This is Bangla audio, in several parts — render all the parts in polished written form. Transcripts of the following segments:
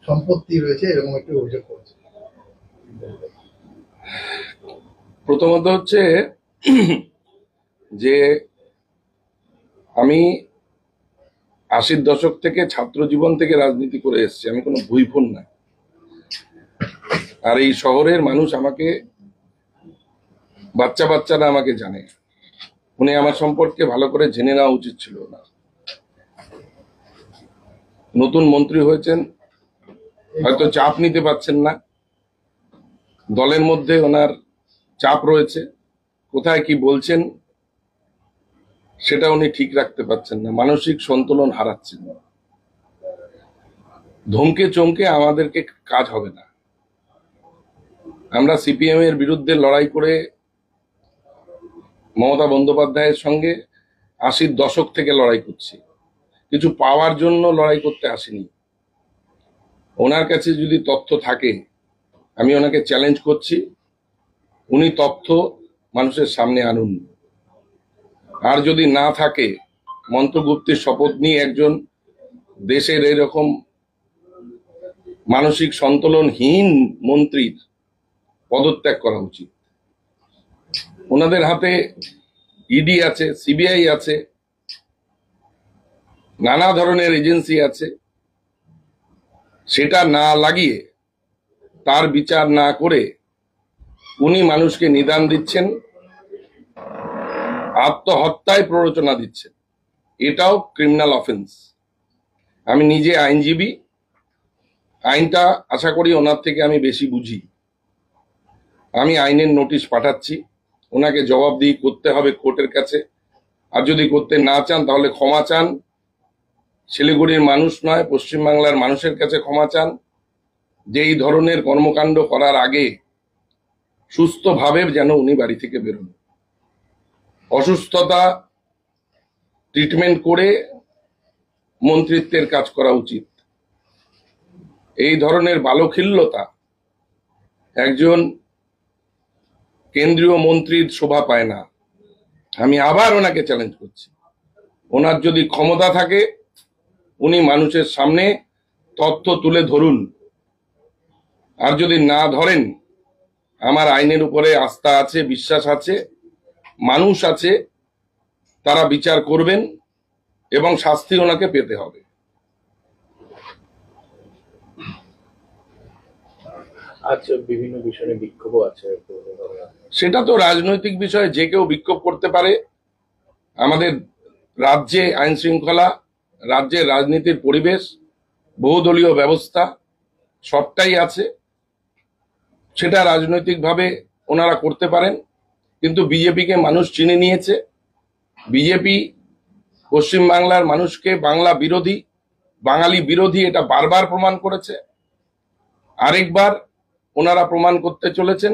সম্পত্তি রয়েছে এরকম একটি অভিযোগ করছে। প্রথমত হচ্ছে যে আমি 80-র দশক থেকে ছাত্র জীবন থেকে রাজনীতি করে এসেছি, আমি কোনো ভুইফোন না। আর এই শহরের মানুষ আমাকে, বাচ্চারা আমাকে জানে। উনি আমার সম্পর্কে ভালো করে জেনে নেওয়া উচিত ছিল না। নতুন মন্ত্রী হয়েছেন, হয়তো চাপ নিতে পারছেন না, দলের মধ্যে ওনার চাপ রয়েছে, কোথায় কি বলছেন সেটা উনি ঠিক রাখতে পারছেন না, মানসিক সন্তুলন হারাচ্ছেন। ধমকে চমকে আমাদেরকে কাজ হবে না। আমরা সিপিএম এর বিরুদ্ধে লড়াই করে মমতা বন্দ্যোপাধ্যায়ের সঙ্গে 80-র দশক থেকে লড়াই করছি, কিছু পাওয়ার জন্য লড়াই করতে আসিনি। ওনার কাছে যদি তথ্য থাকে, আমি ওনাকে চ্যালেঞ্জ করছি, উনি তথ্য মানুষের সামনে আনুন। আর যদি না থাকে, মন্ত্রগুপ্তের শপথ নিয়ে একজন দেশের এরকম মানসিক সন্তুলনহীন মন্ত্রীর পদত্যাগ করা উচিত। ওনাদের হাতে ইডি আছে, সিবিআই আছে, নানা ধরনের এজেন্সি আছে। সেটা না লাগিয়ে, তার বিচার না করে উনি মানুষকে নিদান দিচ্ছেন, আত্মহত্যায় প্ররোচনা দিচ্ছেন। এটাও ক্রিমিনাল অফেন্স। আমি নিজে আইনজীবী, আইনটা আশা করি ওনার থেকে আমি বেশি বুঝি। আমি আইনের নোটিশ পাঠাচ্ছি, ওনাকে জবাবদিহি করতে হবে কোর্টের কাছে। আর যদি করতে না চান তাহলে ক্ষমা চান, শিলিগুড়ির মানুষ নয় পশ্চিমবাংলার মানুষের কাছে ক্ষমা চান, যে এই ধরনের কর্মকাণ্ড করার আগে সুস্থভাবে যেন উনি বাড়ি থেকে বেরোন। অসুস্থতা ট্রিটমেন্ট করে মন্ত্রিত্বের কাজ করা উচিত। এই ধরনের বালখিল্যতা একজন কেন্দ্রীয় মন্ত্রীর শোভা পায় না। আমি আবার ওনাকে চ্যালেঞ্জ করছি, ওনার যদি ক্ষমতা থাকে উনি মানুষের সামনে তথ্য তুলে ধরুন। আর যদি না ধরেন, আমার আইনের উপরে আস্থা আছে, বিশ্বাস আছে, মানুষ আছে, তারা বিচার করবেন এবং শাস্তি ওনাকে পেতে হবে। আচ্ছা, বিভিন্ন বিষয়ে বিক্ষোভ আছে, সেটা তো রাজনৈতিক বিষয়, যে কেউ বিক্ষোভ করতে পারে। আমাদের রাজ্যে আইন শৃঙ্খলা, রাজ্যের রাজনীতির পরিবেশ, বহুদলীয় ব্যবস্থা সবটাই আছে, সেটা রাজনৈতিকভাবে ওনারা করতে পারেন। কিন্তু বিজেপিকে মানুষ চিনে নিয়েছে। বিজেপি পশ্চিমবাংলার মানুষকে বাংলা বিরোধী, বাঙালি বিরোধী, এটা বারবার প্রমাণ করেছে। আরেকবার ওনারা প্রমাণ করতে চলেছেন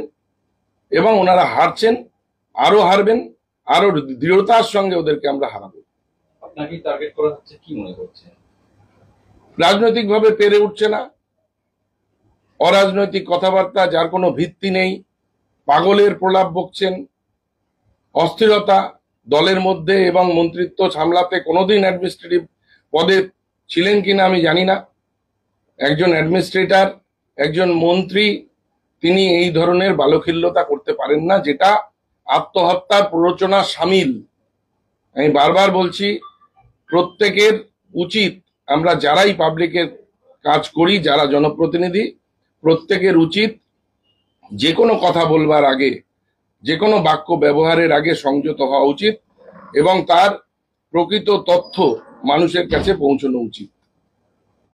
এবং ওনারা হারছেন, আরো হারবেন, আরো দৃঢ়তার সঙ্গে ওদেরকে আমরা হারাবো। আপনাকে টার্গেট করা হচ্ছে, কি মনে করছেন? রাজনৈতিকভাবে পেরে উঠছে না, অরাজনৈতিক কথাবার্তা, যার কোনো ভিত্তি নেই, পাগলের প্রলাপ বকছেন, অস্থিরতা দলের মধ্যে এবং মন্ত্রিত্ব সামলাতে কোনোদিন অ্যাডমিনিস্ট্রেটিভ পদে ছিলেন কিনা আমি জানি না। একজন অ্যাডমিনিস্ট্রেটর, একজন মন্ত্রী, তিনি এই ধরনের বালখিল্যতা করতে পারেন না, যেটা আত্মহত্যার প্ররোচনা সামিল। আমি বারবার বলছি, প্রত্যেকের উচিত, আমরা যারাই পাবলিকের কাজ করি, যারা জনপ্রতিনিধি, প্রত্যেকের উচিত যে কোনো কথা বলবার আগে, যে কোনো বাক্য ব্যবহারের আগে সংযত হওয়া উচিত এবং তার প্রকৃত তথ্য মানুষের কাছে পৌঁছানো উচিত।